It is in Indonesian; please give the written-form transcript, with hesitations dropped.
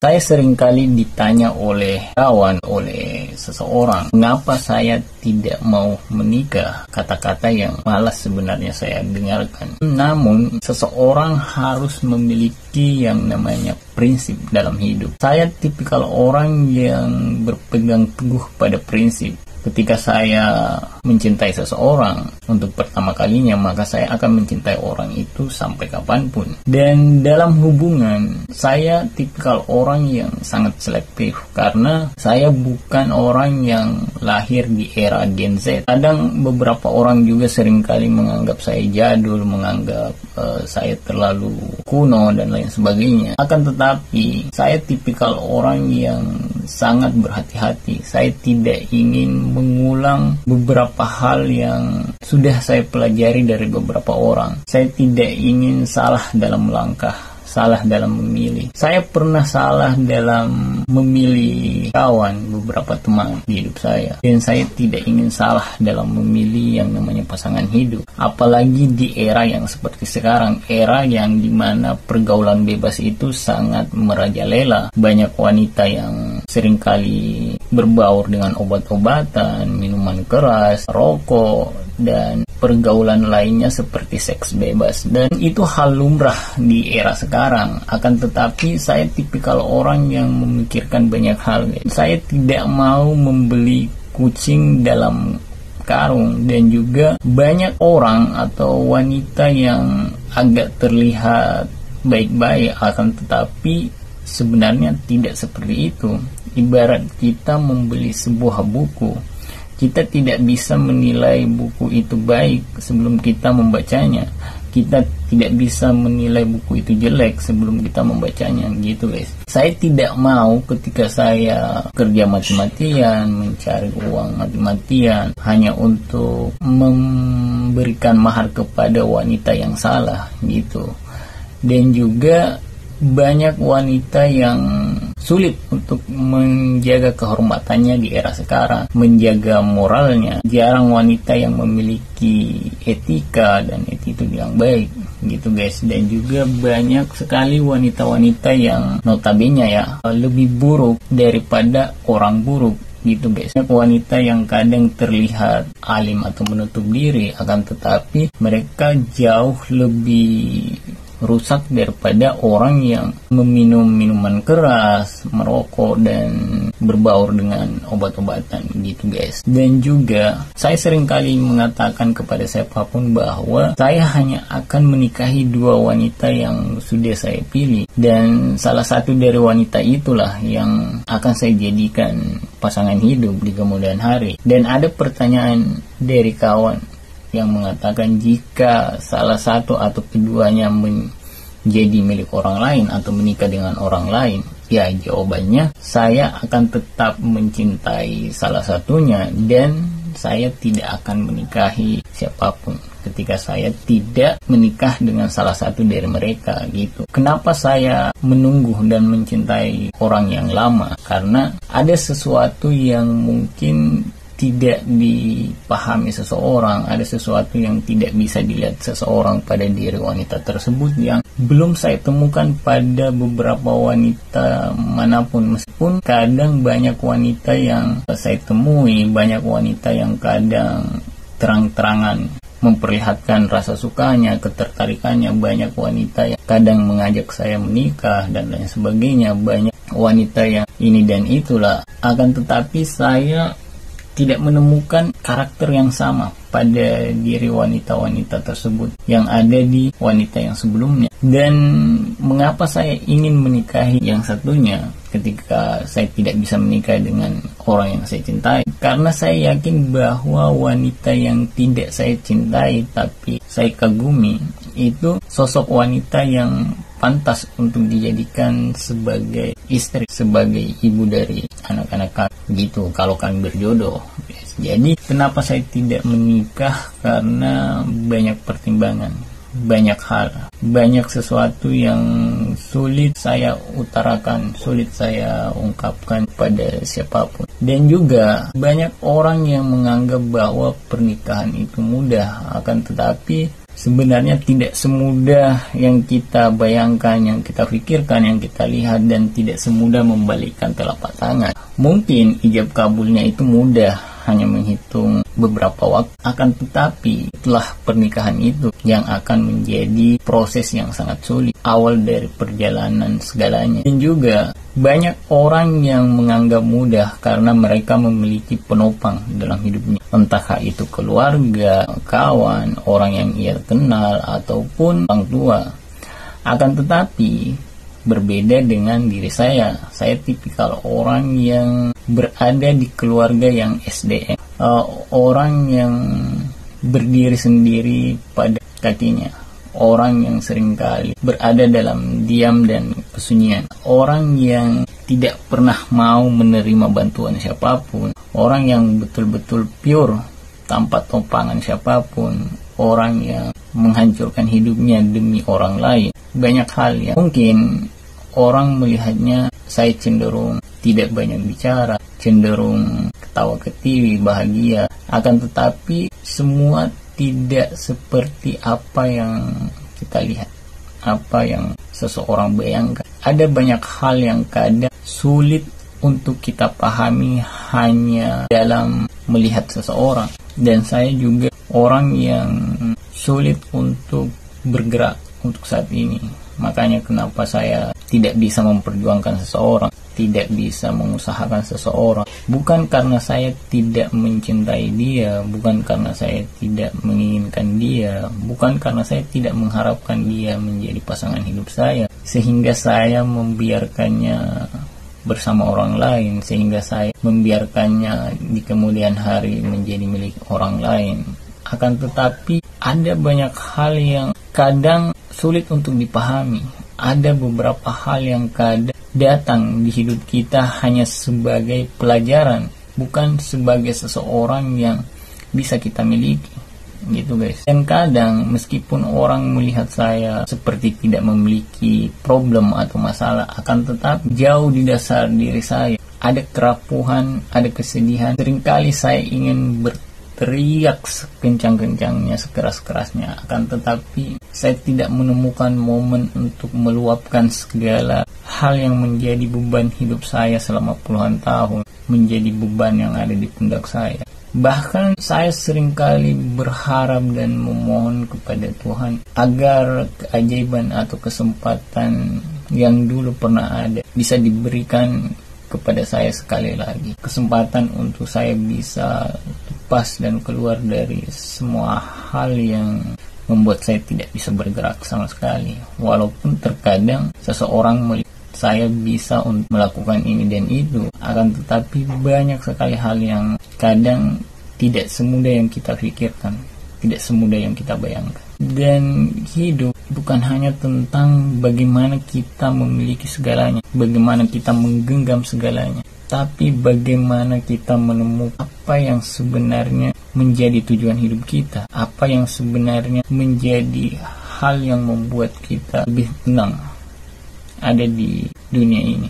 Saya seringkali ditanya oleh kawan, oleh seseorang, mengapa saya tidak mau menikah? Kata-kata yang malas sebenarnya saya dengarkan. Namun, seseorang harus memiliki yang namanya prinsip dalam hidup. Saya tipikal orang yang berpegang teguh pada prinsip. Ketika saya mencintai seseorang untuk pertama kalinya, maka saya akan mencintai orang itu sampai kapanpun. Dan dalam hubungan, saya tipikal orang yang sangat selektif karena saya bukan orang yang lahir di era Gen Z. Kadang beberapa orang juga seringkali menganggap saya jadul, menganggap saya terlalu kuno dan lain sebagainya. Akan tetapi, saya tipikal orang yang sangat berhati-hati. Saya tidak ingin mengulang beberapa hal yang sudah saya pelajari dari beberapa orang. Saya tidak ingin salah dalam melangkah, salah dalam memilih. Saya pernah salah dalam memilih kawan, beberapa teman di hidup saya. Dan saya tidak ingin salah dalam memilih yang namanya pasangan hidup. Apalagi di era yang seperti sekarang, era yang dimana pergaulan bebas itu sangat merajalela. Banyak wanita yang seringkali berbaur dengan obat-obatan, minuman keras, rokok, dan pergaulan lainnya seperti seks bebas. Dan itu hal lumrah di era sekarang. Akan tetapi saya tipikal orang yang memikirkan banyak hal. Saya tidak mau membeli kucing dalam karung. Dan juga banyak orang atau wanita yang agak terlihat baik-baik, akan tetapi sebenarnya tidak seperti itu. Ibarat kita membeli sebuah buku, kita tidak bisa menilai buku itu baik sebelum kita membacanya. Kita tidak bisa menilai buku itu jelek sebelum kita membacanya, gitu guys. Saya tidak mau ketika saya kerja mati-matian, mencari uang mati-matian hanya untuk memberikan mahar kepada wanita yang salah, gitu. Dan juga banyak wanita yang sulit untuk menjaga kehormatannya di era sekarang, menjaga moralnya. Jarang wanita yang memiliki etika dan attitude yang baik, gitu guys. Dan juga banyak sekali wanita-wanita yang notabene ya lebih buruk daripada orang buruk, gitu guys. Wanita yang kadang terlihat alim atau menutup diri, akan tetapi mereka jauh lebih rusak daripada orang yang meminum minuman keras, merokok, dan berbaur dengan obat-obatan, gitu guys. Dan juga saya seringkali mengatakan kepada siapapun bahwa saya hanya akan menikahi 2 wanita yang sudah saya pilih, dan salah satu dari wanita itulah yang akan saya jadikan pasangan hidup di kemudian hari. Dan ada pertanyaan dari kawan yang mengatakan jika salah satu atau keduanya menjadi milik orang lain atau menikah dengan orang lain, ya jawabannya saya akan tetap mencintai salah satunya dan saya tidak akan menikahi siapapun ketika saya tidak menikah dengan salah satu dari mereka, gitu. Kenapa saya menunggu dan mencintai orang yang lama? Karena ada sesuatu yang mungkin tidak dipahami seseorang, ada sesuatu yang tidak bisa dilihat seseorang pada diri wanita tersebut yang belum saya temukan pada beberapa wanita manapun. Meskipun kadang banyak wanita yang saya temui, banyak wanita yang kadang terang-terangan memperlihatkan rasa sukanya, ketertarikannya. Banyak wanita yang kadang mengajak saya menikah dan lain sebagainya. Banyak wanita yang ini dan itulah. Akan tetapi saya tidak menemukan karakter yang sama pada diri wanita-wanita tersebut yang ada di wanita yang sebelumnya. Dan mengapa saya ingin menikahi yang satunya ketika saya tidak bisa menikah dengan orang yang saya cintai? Karena saya yakin bahwa wanita yang tidak saya cintai tapi saya kagumi itu sosok wanita yang pantas untuk dijadikan sebagai istri, sebagai ibu dari anak-anak gitu kalau kami berjodoh. Jadi kenapa saya tidak menikah? Karena banyak pertimbangan, banyak hal, banyak sesuatu yang sulit saya utarakan, sulit saya ungkapkan pada siapapun. Dan juga banyak orang yang menganggap bahwa pernikahan itu mudah, akan tetapi sebenarnya tidak semudah yang kita bayangkan, yang kita pikirkan, yang kita lihat, dan tidak semudah membalikkan telapak tangan. Mungkin ijab kabulnya itu mudah, hanya menghitung beberapa waktu. Akan tetapi setelah pernikahan itu yang akan menjadi proses yang sangat sulit, awal dari perjalanan segalanya. Dan juga banyak orang yang menganggap mudah karena mereka memiliki penopang dalam hidupnya, entah itu keluarga, kawan, orang yang ia kenal, ataupun orang tua. Akan tetapi berbeda dengan diri saya tipikal orang yang berada di keluarga yang SDM, orang yang berdiri sendiri pada kakinya, orang yang seringkali berada dalam diam dan kesunyian, orang yang tidak pernah mau menerima bantuan siapapun, orang yang betul-betul pure tanpa topangan siapapun, orang yang menghancurkan hidupnya demi orang lain. Banyak hal yang mungkin orang melihatnya saya cenderung tidak banyak bicara, cenderung ketawa ketiwi, bahagia. Akan tetapi semua tidak seperti apa yang kita lihat, apa yang seseorang bayangkan. Ada banyak hal yang kadang sulit untuk kita pahami hanya dalam melihat seseorang. Dan saya juga orang yang sulit untuk bergerak untuk saat ini. Makanya kenapa saya tidak bisa memperjuangkan seseorang, tidak bisa mengusahakan seseorang. Bukan karena saya tidak mencintai dia, bukan karena saya tidak menginginkan dia, bukan karena saya tidak mengharapkan dia menjadi pasangan hidup saya, sehingga saya membiarkannya bersama orang lain, sehingga saya membiarkannya di kemudian hari menjadi milik orang lain. Akan tetapi ada banyak hal yang kadang sulit untuk dipahami. Ada beberapa hal yang kadang datang di hidup kita hanya sebagai pelajaran, bukan sebagai seseorang yang bisa kita miliki, gitu guys. Dan kadang meskipun orang melihat saya seperti tidak memiliki problem atau masalah, akan tetap jauh di dasar diri saya ada kerapuhan, ada kesedihan. Seringkali saya ingin teriak sekencang-kencangnya, sekeras-kerasnya, akan tetapi saya tidak menemukan momen untuk meluapkan segala hal yang menjadi beban hidup saya selama puluhan tahun, menjadi beban yang ada di pundak saya. Bahkan saya seringkali berharap dan memohon kepada Tuhan agar keajaiban atau kesempatan yang dulu pernah ada bisa diberikan kepada saya sekali lagi. Kesempatan untuk saya bisa lepas dan keluar dari semua hal yang membuat saya tidak bisa bergerak sama sekali. Walaupun terkadang seseorang melihat saya bisa untuk melakukan ini dan itu, akan tetapi banyak sekali hal yang kadang tidak semudah yang kita pikirkan, tidak semudah yang kita bayangkan. Dan hidup bukan hanya tentang bagaimana kita memiliki segalanya, bagaimana kita menggenggam segalanya, tapi bagaimana kita menemukan apa yang sebenarnya menjadi tujuan hidup kita, apa yang sebenarnya menjadi hal yang membuat kita lebih tenang ada di dunia ini.